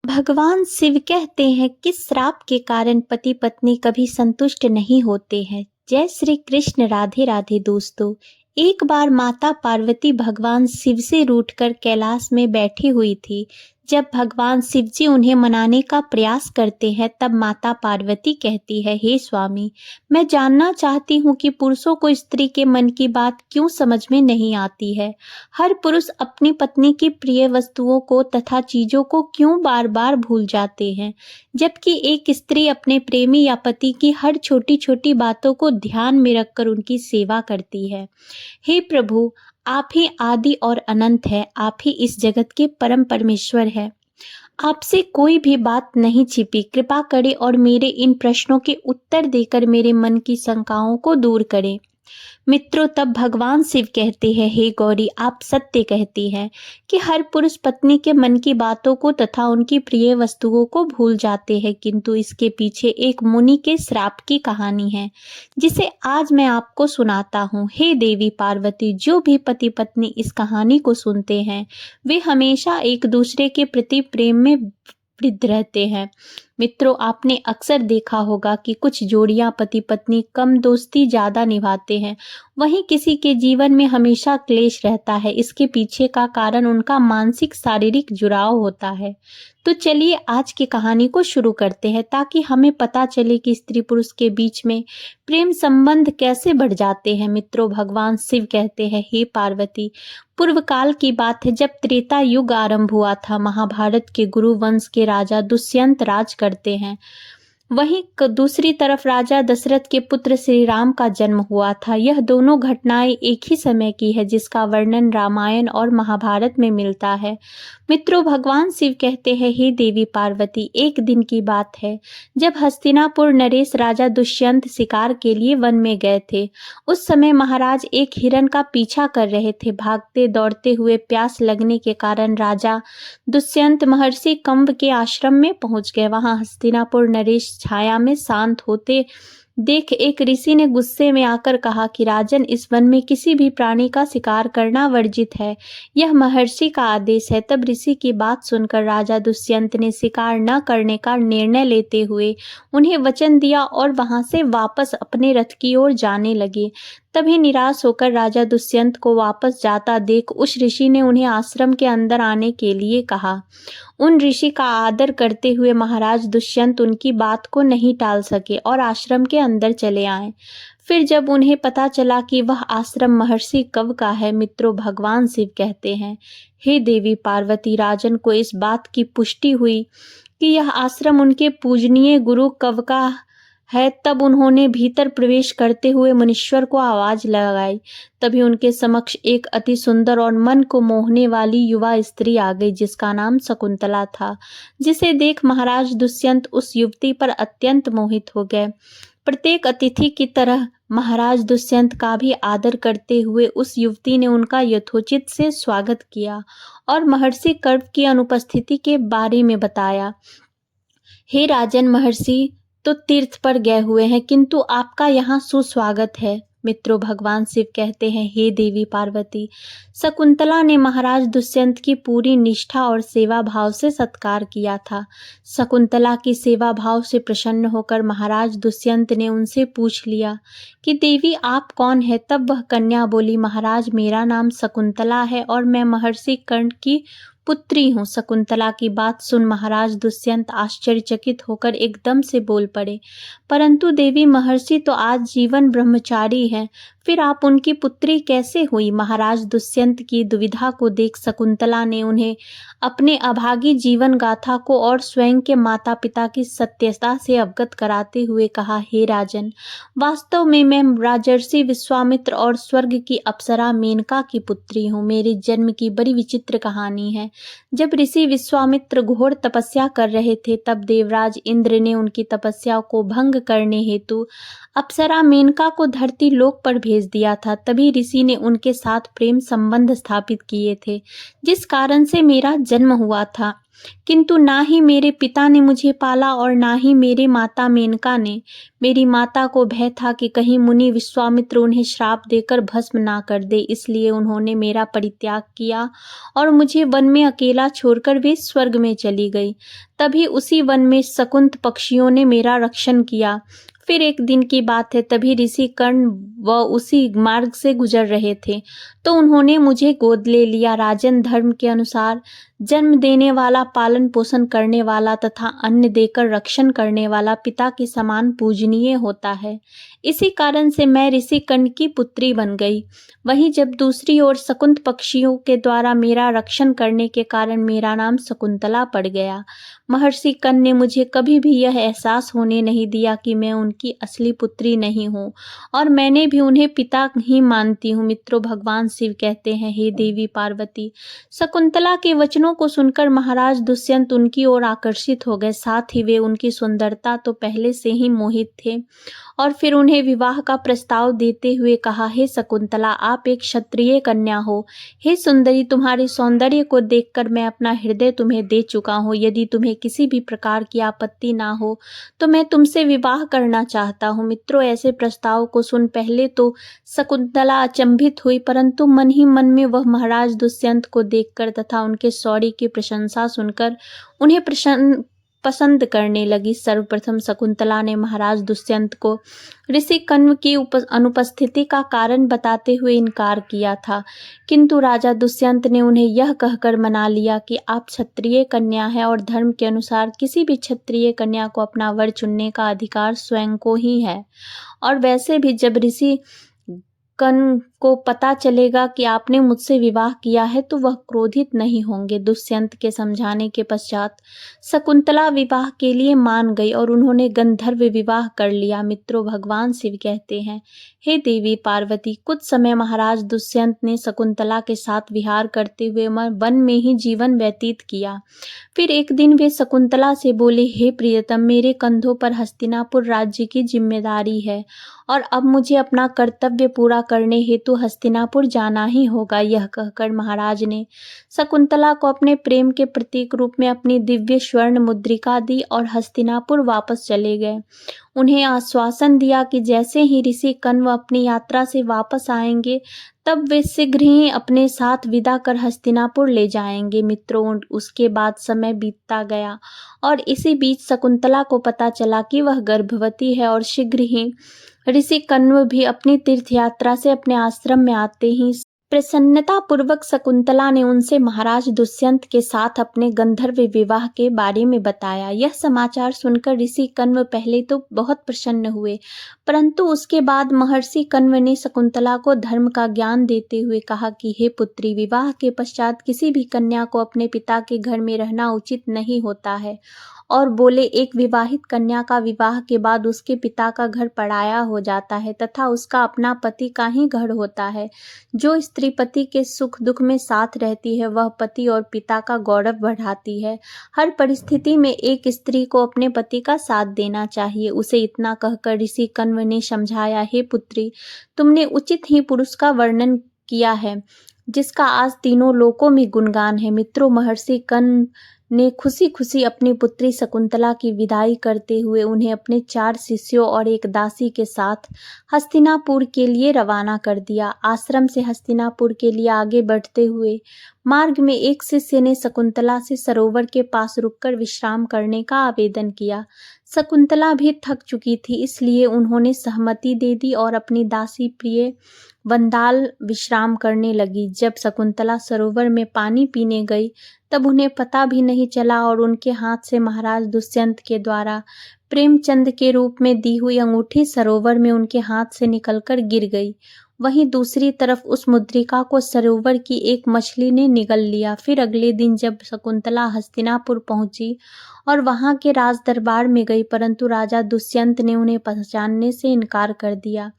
भगवान शिव कहते हैं कि श्राप के कारण पति पत्नी कभी संतुष्ट नहीं होते हैं। जय श्री कृष्ण। राधे राधे दोस्तों। एक बार माता पार्वती भगवान शिव से रूठकर कैलाश में बैठी हुई थी। जब भगवान शिव जी उन्हें मनाने का प्रयास करते हैं तब माता पार्वती कहती है, हे स्वामी, मैं जानना चाहती हूँ कि पुरुषों को स्त्री के मन की बात क्यों समझ में नहीं आती है। हर पुरुष अपनी पत्नी की प्रिय वस्तुओं को तथा चीजों को क्यों बार बार भूल जाते हैं, जबकि एक स्त्री अपने प्रेमी या पति की हर छोटी छोटी बातों को ध्यान में रखकर उनकी सेवा करती है। हे प्रभु, आप ही आदि और अनंत है, आप ही इस जगत के परम परमेश्वर है। आपसे कोई भी बात नहीं छिपी। कृपा करें और मेरे इन प्रश्नों के उत्तर देकर मेरे मन की शंकाओं को दूर करें। मित्रों, तब भगवान शिव कहते हैं, हे गौरी, आप सत्य कहती हैं कि हर पुरुष पत्नी के मन की बातों को तथा उनकी प्रिय वस्तुओं को भूल जाते हैं, किंतु इसके पीछे एक मुनि के श्राप की कहानी है जिसे आज मैं आपको सुनाता हूँ। हे देवी पार्वती, जो भी पति पत्नी इस कहानी को सुनते हैं वे हमेशा एक दूसरे के प्रति प्रेम में वृद्ध रहते हैं। मित्रों, आपने अक्सर देखा होगा कि कुछ जोड़ियां पति पत्नी कम दोस्ती ज्यादा निभाते हैं, वहीं किसी के जीवन में हमेशा क्लेश रहता है। इसके पीछे का कारण उनका मानसिक शारीरिक जुड़ाव होता है। तो चलिए आज की कहानी को शुरू करते हैं ताकि हमें पता चले कि स्त्री पुरुष के बीच में प्रेम संबंध कैसे बढ़ जाते हैं। मित्रों, भगवान शिव कहते हैं, हे पार्वती, पूर्व काल की बात है जब त्रेता युग आरंभ हुआ था। महाभारत के गुरु वंश के राजा दुष्यंत राज करते हैं। वहीं दूसरी तरफ राजा दशरथ के पुत्र श्री राम का जन्म हुआ था। यह दोनों घटनाएं एक ही समय की है जिसका वर्णन रामायण और महाभारत में मिलता है। मित्रों, भगवान शिव कहते हैं, हे देवी पार्वती, एक दिन की बात है जब हस्तिनापुर नरेश राजा दुष्यंत शिकार के लिए वन में गए थे। उस समय महाराज एक हिरण का पीछा कर रहे थे। भागते दौड़ते हुए प्यास लगने के कारण राजा दुष्यंत महर्षि कंब के आश्रम में पहुंच गए। वहां हस्तिनापुर नरेश छाया में शांत होते देख एक ऋषि ने गुस्से में आकर कहा कि राजन, इस वन में किसी भी प्राणी का शिकार करना वर्जित है। यह महर्षि का आदेश है। तब ऋषि की बात सुनकर राजा दुष्यंत ने शिकार न करने का निर्णय लेते हुए उन्हें वचन दिया और वहां से वापस अपने रथ की ओर जाने लगे। तभी निराश होकर राजा दुष्यंत को वापस जाता देख उस ऋषि ने उन्हें आश्रम के अंदर आने के लिए कहा। उन ऋषि का आदर करते हुए महाराज दुष्यंत उनकी बात को नहीं टाल सके और आश्रम के अंदर चले आए। फिर जब उन्हें पता चला कि वह आश्रम महर्षि कव का है, मित्रों, भगवान शिव कहते हैं, हे देवी पार्वती, राजन को इस बात की पुष्टि हुई कि यह आश्रम उनके पूजनीय गुरु कव का है। तब उन्होंने भीतर प्रवेश करते हुए मुनीश्वर को आवाज लगाई। तभी उनके समक्ष एक अति सुंदर और मन को मोहने वाली युवा स्त्री आ गई जिसका नाम शकुंतला था, जिसे देख महाराज दुष्यंत उस युवती पर अत्यंत मोहित हो गए। प्रत्येक अतिथि की तरह महाराज दुष्यंत का भी आदर करते हुए उस युवती ने उनका यथोचित से स्वागत किया और महर्षि कर्व की अनुपस्थिति के बारे में बताया। हे राजन, महर्षि तो तीर्थ पर गए हुए हैं, किंतु आपका यहाँ सुस्वागत है। मित्रों, भगवान शिव कहते हैं, हे देवी पार्वती, शकुंतला ने महाराज दुष्यंत की पूरी निष्ठा और सेवा भाव से सत्कार किया था। शकुंतला की सेवा भाव से प्रसन्न होकर महाराज दुष्यंत ने उनसे पूछ लिया कि देवी आप कौन है। तब वह कन्या बोली, महाराज, मेरा नाम शकुंतला है और मैं महर्षि कर्ण की पुत्री हूँ। शकुंतला की बात सुन महाराज दुष्यंत आश्चर्यचकित होकर एकदम से बोल पड़े, परंतु देवी, महर्षि तो आज जीवन ब्रह्मचारी हैं, फिर आप उनकी पुत्री कैसे हुई। महाराज दुष्यंत की दुविधा को देख शकुंतला ने उन्हें अपने अभागी जीवन गाथा को और स्वयं के माता पिता की सत्यता से अवगत कराते हुए कहा, हे राजन, वास्तव में मैं राजर्षि विश्वामित्र और स्वर्ग की अप्सरा मेनका की पुत्री हूँ। मेरे जन्म की बड़ी विचित्र कहानी है। जब ऋषि विश्वामित्र घोर तपस्या कर रहे थे तब देवराज इंद्र ने उनकी तपस्या को भंग करने हेतु अप्सरा मेनका को धरती लोक पर भेज दिया था। तभी ऋषि ने उनके साथ प्रेम संबंध स्थापित किए थे, जिस कारण से मेरा जन्म हुआ था। किंतु ना ही मेरे पिता ने मुझे पाला और ना ही मेरे माता मेनका ने। मेरी माता को भय था कि कहीं मुनि विश्वामित्र उन्हें श्राप देकर भस्म ना कर दे, इसलिए उन्होंने मेरा परित्याग किया और मुझे वन में अकेला छोड़कर वे स्वर्ग में चली गई। तभी उसी वन में शकुंत पक्षियों ने मेरा रक्षण किया। फिर एक दिन की बात है, तभी ऋषि कर्ण व उसी मार्ग से गुजर रहे थे, तो उन्होंने मुझे गोद ले लिया। राजन, धर्म के अनुसार जन्म देने वाला, पालन पोषण करने वाला तथा अन्न देकर रक्षण करने वाला पिता के समान पूजनीय होता है। इसी कारण से मैं ऋषि कर्ण की पुत्री बन गई। वहीं जब दूसरी ओर शकुंत पक्षियों के द्वारा मेरा रक्षण करने के कारण मेरा नाम शकुंतला पड़ गया। महर्षि कर्ण ने मुझे कभी भी यह एहसास होने नहीं दिया कि मैं उनकी असली पुत्री नहीं हूँ, और मैंने भी उन्हें पिता ही मानती हूँ। मित्रों, भगवान शिव कहते हैं, हे देवी पार्वती। शकुंतला के वचनों को सुनकर महाराज दुष्यंत उनकी ओर आकर्षित हो गए। साथ ही वे उनकी सुंदरता तो पहले से ही मोहित थे, और फिर उन्हें विवाह का प्रस्ताव देते हुए कहा, हे शकुंतला, आप एक क्षत्रिय कन्या हो। हे सुंदरी, तुम्हारे सौंदर्य को देखकर मैं अपना हृदय तुम्हें दे चुका हूँ। यदि तुम्हें किसी भी प्रकार की आपत्ति ना हो तो मैं तुमसे विवाह करना चाहता हूँ। मित्रों, ऐसे प्रस्ताव को सुन पहले तो शकुंतला अचंभित हुई, परंतु मन ही मन में वह महाराज दुष्यंत को देखकर तथा उनके शौर्य की प्रशंसा सुनकर उन्हें पसंद करने लगी। सर्वप्रथम शकुंतला ने महाराज दुष्यंत को ऋषि कण्व की अनुपस्थिति का कारण बताते हुए इनकार किया था, किंतु राजा दुष्यंत ने उन्हें यह कहकर मना लिया कि आप क्षत्रिय कन्या हैं और धर्म के अनुसार किसी भी क्षत्रिय कन्या को अपना वर चुनने का अधिकार स्वयं को ही है। और वैसे भी जब ऋषि कर्ण को पता चलेगा कि आपने मुझसे विवाह किया है तो वह क्रोधित नहीं होंगे। दुष्यंत के समझाने के पश्चात शकुंतला विवाह के लिए मान गई और उन्होंने गंधर्व विवाह कर लिया। मित्रों, भगवान शिव कहते हैं, हे देवी पार्वती, कुछ समय महाराज दुष्यंत ने शकुंतला के साथ विहार करते हुए वन में ही जीवन व्यतीत किया। फिर एक दिन वे शकुंतला से बोले, हे प्रियतम, मेरे कंधों पर हस्तिनापुर राज्य की जिम्मेदारी है और अब मुझे अपना कर्तव्य पूरा करने हेतु हस्तिनापुर जाना ही होगा। यह कहकर महाराज ने शकुंतला को अपने प्रेम के प्रतीक रूप में अपनी दिव्य स्वर्ण मुद्रिका दी और हस्तिनापुर वापस चले गए। उन्हें आश्वासन दिया कि जैसे ही ऋषि कण्व अपनी यात्रा से वापस आएंगे तब वे शीघ्र ही अपने साथ विदा कर हस्तिनापुर ले जाएंगे। मित्रों, उसके बाद समय बीतता गया और इसी बीच शकुंतला को पता चला कि वह गर्भवती है और शीघ्र ही ऋषि कण्व भी अपनी तीर्थ यात्रा से अपने आश्रम में आते ही प्रसन्नता पूर्वक शकुंतला ने उनसे महाराज दुष्यंत के साथ अपने गंधर्व विवाह के बारे में बताया। यह समाचार सुनकर ऋषि कण्व पहले तो बहुत प्रसन्न हुए, परंतु उसके बाद महर्षि कण्व ने शकुंतला को धर्म का ज्ञान देते हुए कहा कि हे पुत्री, विवाह के पश्चात किसी भी कन्या को अपने पिता के घर में रहना उचित नहीं होता है, और बोले, एक विवाहित कन्या का विवाह के बाद उसके पिता का घर पराया हो जाता है तथा उसका अपना पति का ही घर होता है। जो स्त्री पति के सुख दुख में साथ रहती है वह पति और पिता का गौरव बढ़ाती है। हर परिस्थिति में एक स्त्री को अपने पति का साथ देना चाहिए। उसे इतना कहकर ऋषि कण्व ने समझाया, हे पुत्री, तुमने उचित ही पुरुष का वर्णन किया है जिसका आज तीनों लोकों में गुणगान है। मित्रों, महर्षि कण्व ने खुशी खुशी अपनी पुत्री शकुंतला की विदाई करते हुए उन्हें अपने 4 शिष्यों और एक दासी के साथ हस्तिनापुर के लिए रवाना कर दिया। आश्रम से हस्तिनापुर के लिए आगे बढ़ते हुए मार्ग में एक शिष्य ने शकुंतला से सरोवर के पास रुककर विश्राम करने का आवेदन किया। शकुंतला भी थक चुकी थी, इसलिए उन्होंने सहमति दे दी और अपनी दासी प्रिय वंदाल विश्राम करने लगी। जब शकुंतला सरोवर में पानी पीने गई तब उन्हें पता भी नहीं चला और उनके हाथ से महाराज दुष्यंत के द्वारा प्रेमचंद के रूप में दी हुई अंगूठी सरोवर में उनके हाथ से निकलकर गिर गई। वहीं दूसरी तरफ उस मुद्रिका को सरोवर की एक मछली ने निगल लिया। फिर अगले दिन जब शकुंतला हस्तिनापुर पहुंची और वहां के राज दरबार में गई, परंतु राजा दुष्यंत ने उन्हें पहचानने से इनकार कर दिया।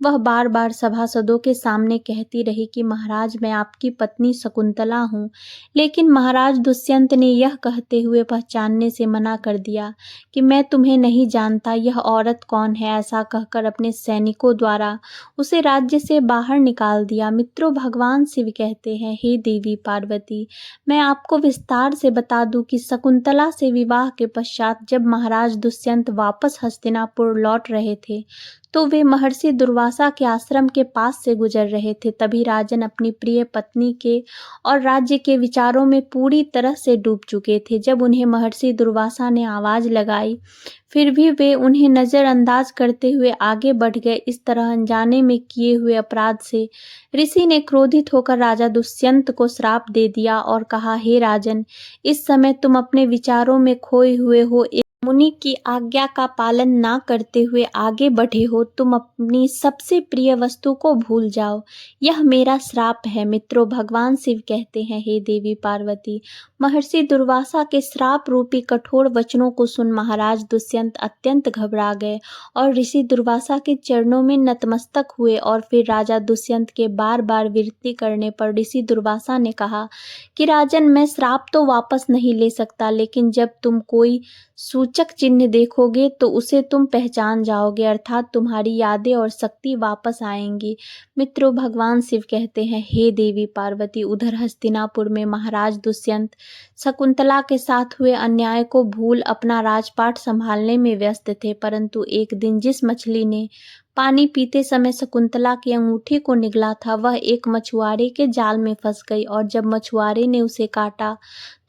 वह बार बार सभासदों के सामने कहती रही कि महाराज, मैं आपकी पत्नी शकुंतला हूँ, लेकिन महाराज दुष्यंत ने यह कहते हुए पहचानने से मना कर दिया कि मैं तुम्हें नहीं जानता यह औरत कौन है, ऐसा कहकर अपने सैनिकों द्वारा उसे राज्य से बाहर निकाल दिया। मित्रों, भगवान शिव कहते हैं, हे देवी पार्वती, मैं आपको विस्तार से बता दूं कि शकुंतला से विवाह के पश्चात जब महाराज दुष्यंत वापस हस्तिनापुर लौट रहे थे तो वे महर्षि दुर्वासा के आश्रम के पास से गुजर रहे थे। तभी राजन अपनी प्रिय पत्नी के और राज्य के विचारों में पूरी तरह से डूब चुके थे। जब उन्हें महर्षि दुर्वासा ने आवाज लगाई, फिर भी वे उन्हें नजरअंदाज करते हुए आगे बढ़ गए। इस तरह अनजाने में किए हुए अपराध से ऋषि ने क्रोधित होकर राजा दुष्यंत को श्राप दे दिया और कहा, हे राजन, इस समय तुम अपने विचारों में खोए हुए हो। मुनि की आज्ञा का पालन ना करते हुए आगे बढ़े हो। तुम अपनी सबसे प्रिय वस्तु को भूल जाओ। यह मेरा श्राप है। मित्रों, भगवान शिव कहते हैं, हे देवी पार्वती, महर्षि दुर्वासा के श्राप रूपी कठोर वचनों को सुन महाराज दुष्यंत अत्यंत घबरा गए और ऋषि दुर्वासा के चरणों में नतमस्तक हुए। और फिर राजा दुष्यंत के बार बार विनती करने पर ऋषि दुर्वासा ने कहा कि राजन, मैं श्राप तो वापस नहीं ले सकता, लेकिन जब तुम कोई सूचक चिन्ह देखोगे तो उसे तुम पहचान जाओगे, अर्थात तुम्हारी यादें और शक्ति वापस आएंगी। मित्रों, भगवान शिव कहते हैं, हे देवी पार्वती, उधर हस्तिनापुर में महाराज दुष्यंत शकुंतला के साथ हुए अन्याय को भूल अपना राजपाट संभालने में व्यस्त थे। परंतु एक दिन जिस मछली ने पानी पीते समय शकुंतला की अंगूठी को निगला था, वह एक मछुआरे के जाल में फंस गई और जब मछुआरे ने उसे काटा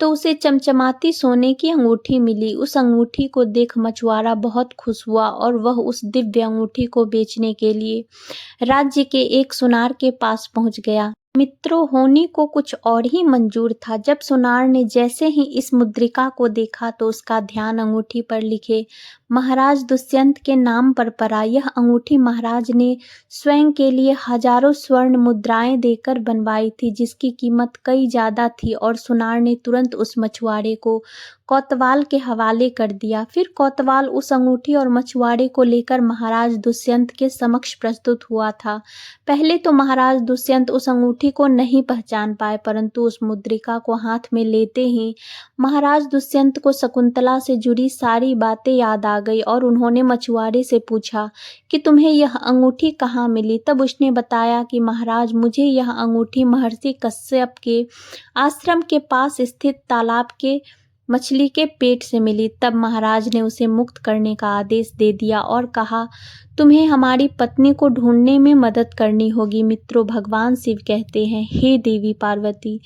तो उसे चमचमाती सोने की अंगूठी मिली। उस अंगूठी को देख मछुआरा बहुत खुश हुआ और वह उस दिव्य अंगूठी को बेचने के लिए राज्य के एक सुनार के पास पहुंच गया। मित्रों, होनी को कुछ और ही मंजूर था। जब सुनार ने जैसे ही इस मुद्रिका को देखा तो उसका ध्यान अंगूठी पर लिखे महाराज दुष्यंत के नाम पर पड़ा। यह अंगूठी महाराज ने स्वयं के लिए हजारों स्वर्ण मुद्राएं देकर बनवाई थी, जिसकी कीमत कई ज्यादा थी। और सुनार ने तुरंत उस मछुआरे को कोतवाल के हवाले कर दिया। फिर कोतवाल उस अंगूठी और मछुआरे को लेकर महाराज दुष्यंत के समक्ष प्रस्तुत हुआ था। पहले तो महाराज दुष्यंत उस अंगूठी को नहीं पहचान पाए, परंतु उस मुद्रिका को हाथ में लेते ही महाराज दुष्यंत को शकुंतला से जुड़ी सारी बातें याद आ गई और उन्होंने मछुआरे से पूछा कि तुम्हें यह अंगूठी कहाँ मिली। तब उसने बताया कि महाराज, मुझे यह अंगूठी महर्षि कश्यप के आश्रम के पास स्थित तालाब के मछली के पेट से मिली। तब महाराज ने उसे मुक्त करने का आदेश दे दिया और कहा, तुम्हें हमारी पत्नी को ढूंढने में मदद करनी होगी। मित्रों, भगवान शिव कहते हैं, हे देवी पार्वती,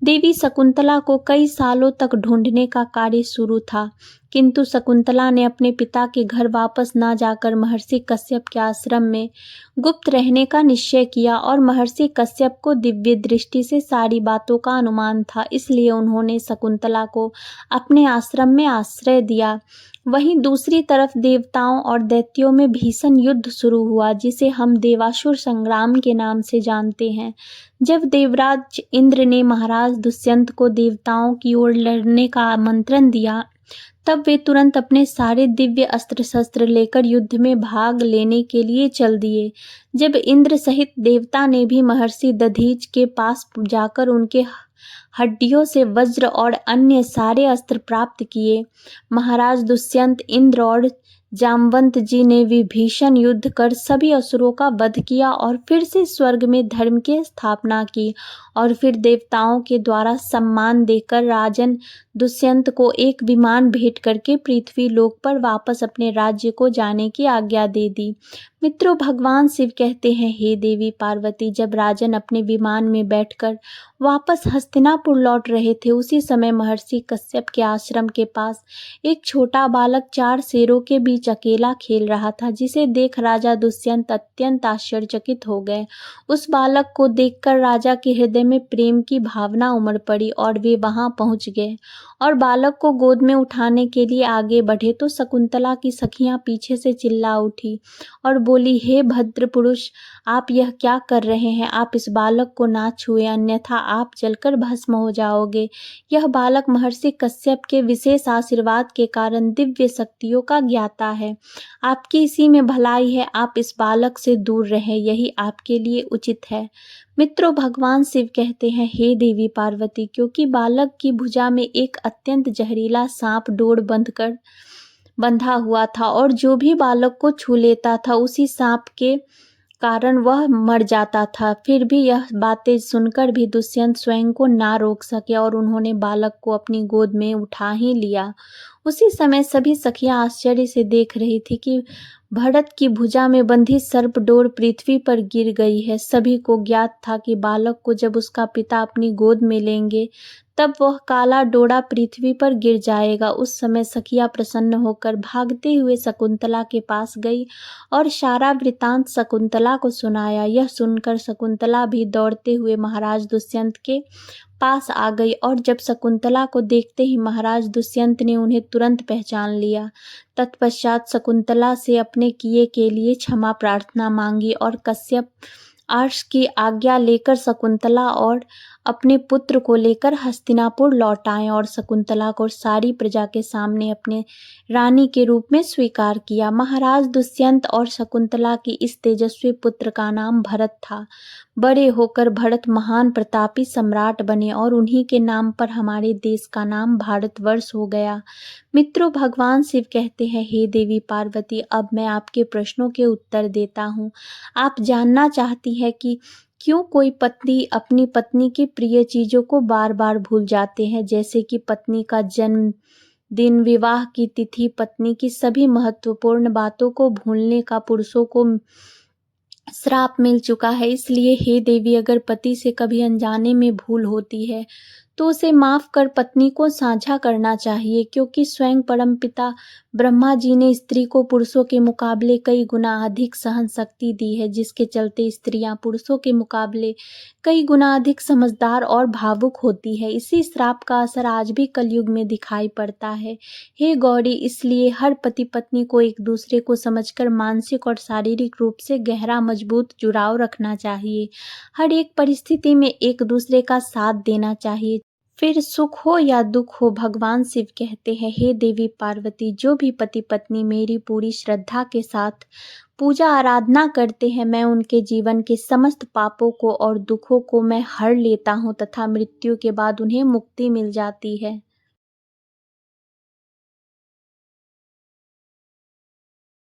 देवी शकुंतला को कई सालों तक ढूंढने का कार्य शुरू था, किंतु शकुंतला ने अपने पिता के घर वापस ना जाकर महर्षि कश्यप के आश्रम में गुप्त रहने का निश्चय किया और महर्षि कश्यप को दिव्य दृष्टि से सारी बातों का अनुमान था, इसलिए उन्होंने शकुंतला को अपने आश्रम में आश्रय दिया। वहीं दूसरी तरफ देवताओं और दैत्यों में भीषण युद्ध शुरू हुआ, जिसे हम देवासुर संग्राम के नाम से जानते हैं। जब देवराज इंद्र ने महाराज दुष्यंत को देवताओं की ओर लड़ने का आमंत्रण दिया, तब वे तुरंत अपने सारे दिव्य अस्त्र शस्त्र लेकर युद्ध में भाग लेने के लिए चल दिए। जब इंद्र सहित देवता ने भी महर्षि दधीच के पास जाकर उनके हड्डियों से वज्र और अन्य सारे अस्त्र प्राप्त किए, महाराज दुष्यंत, इंद्र और जामवंत जी ने भी भीषण युद्ध कर सभी असुरों का वध किया और फिर से स्वर्ग में धर्म की स्थापना की। और फिर देवताओं के द्वारा सम्मान देकर राजन दुष्यंत को एक विमान भेंट करके पृथ्वी लोक पर वापस अपने राज्य को जाने की आज्ञा दे दी। मित्रों, भगवान शिव कहते हैं, हे देवी पार्वती, जब राजन अपने विमान में बैठकर वापस हस्तिनापुर लौट रहे थे, उसी समय महर्षि कश्यप के आश्रम के पास एक छोटा बालक 4 शेरों के बीच अकेला खेल रहा था, जिसे देख राजा दुष्यंत अत्यंत आश्चर्यचकित हो गए। उस बालक को देखकर राजा के हृदय में प्रेम की भावना उमड़ पड़ी और वे वहां पहुंच गए और बालक को गोद में उठाने के लिए आगे बढ़े तो शकुंतला की सखियां पीछे से चिल्ला उठी और बोली, हे भद्र पुरुष, आप यह क्या कर रहे हैं? आप इस बालक को ना छुएं, अन्यथा आप जलकर भस्म हो जाओगे। यह बालक महर्षि कश्यप के विशेष आशीर्वाद के कारण दिव्य शक्तियों का ज्ञाता है। आपकी इसी में भलाई है, आप इस बालक से दूर रहें, यही आपके लिए उचित है। मित्रों, भगवान शिव कहते हैं, हे देवी पार्वती, क्योंकि बालक की भुजा में एक अत्यंत जहरीला सांप डोर बंधकर बंधा हुआ था और जो भी बालक को छू लेता था उसी सांप के कारण वह मर जाता था। फिर भी यह बातें सुनकर भी दुष्यंत स्वयं को ना रोक सके और उन्होंने बालक को अपनी गोद में उठा ही लिया। उसी समय सभी सखियां आश्चर्य से देख रही थी कि भरत की भुजा में बंधी सर्पडोर पृथ्वी पर गिर गई है। सभी को ज्ञात था कि बालक को जब उसका पिता अपनी गोद में लेंगे तब वह काला डोरा पृथ्वी पर गिर जाएगा। उस समय सखियां प्रसन्न होकर भागते हुए शकुंतला के पास गई और सारा वृतांत शकुंतला को सुनाया। यह सुनकर शकुंतला भी दौड़ते हुए महाराज दुष्यंत के पास आ गई और जब शकुंतला को देखते ही महाराज दुष्यंत ने उन्हें तुरंत पहचान लिया। तत्पश्चात शकुंतला से अपने किए के लिए क्षमा प्रार्थना मांगी और कश्यप अर्ष की आज्ञा लेकर शकुंतला और अपने पुत्र को लेकर हस्तिनापुर लौट आए और शकुंतला को सारी प्रजा के सामने अपने रानी के रूप में स्वीकार किया। महाराज दुष्यंत और शकुंतला की इस तेजस्वी पुत्र का नाम भरत था। बड़े होकर भरत महान प्रतापी सम्राट बने और उन्हीं के नाम पर हमारे देश का नाम भारतवर्ष हो गया। मित्रों, भगवान शिव कहते हैं, हे देवी पार्वती, अब मैं आपके प्रश्नों के उत्तर देता हूँ। आप जानना चाहती है कि क्यों कोई पति अपनी पत्नी की प्रिय चीजों को बार बार भूल जाते हैं, जैसे कि पत्नी का जन्म दिन, विवाह की तिथि, पत्नी की सभी महत्वपूर्ण बातों को भूलने का पुरुषों को श्राप मिल चुका है। इसलिए हे देवी, अगर पति से कभी अनजाने में भूल होती है तो उसे माफ कर पत्नी को साझा करना चाहिए, क्योंकि स्वयं परमपिता ब्रह्मा जी ने स्त्री को पुरुषों के मुकाबले कई गुना अधिक सहन शक्ति दी है, जिसके चलते स्त्रियां पुरुषों के मुकाबले कई गुना अधिक समझदार और भावुक होती है। इसी श्राप का असर आज भी कलयुग में दिखाई पड़ता है। हे गौरी, इसलिए हर पति पत्नी को एक दूसरे को समझकर मानसिक और शारीरिक रूप से गहरा मजबूत जुड़ाव रखना चाहिए। हर एक परिस्थिति में एक दूसरे का साथ देना चाहिए, फिर सुख हो या दुख हो। भगवान शिव कहते हैं, हे देवी पार्वती, जो भी पति पत्नी मेरी पूरी श्रद्धा के साथ पूजा आराधना करते हैं, मैं उनके जीवन के समस्त पापों को और दुखों को मैं हर लेता हूँ तथा मृत्यु के बाद उन्हें मुक्ति मिल जाती है।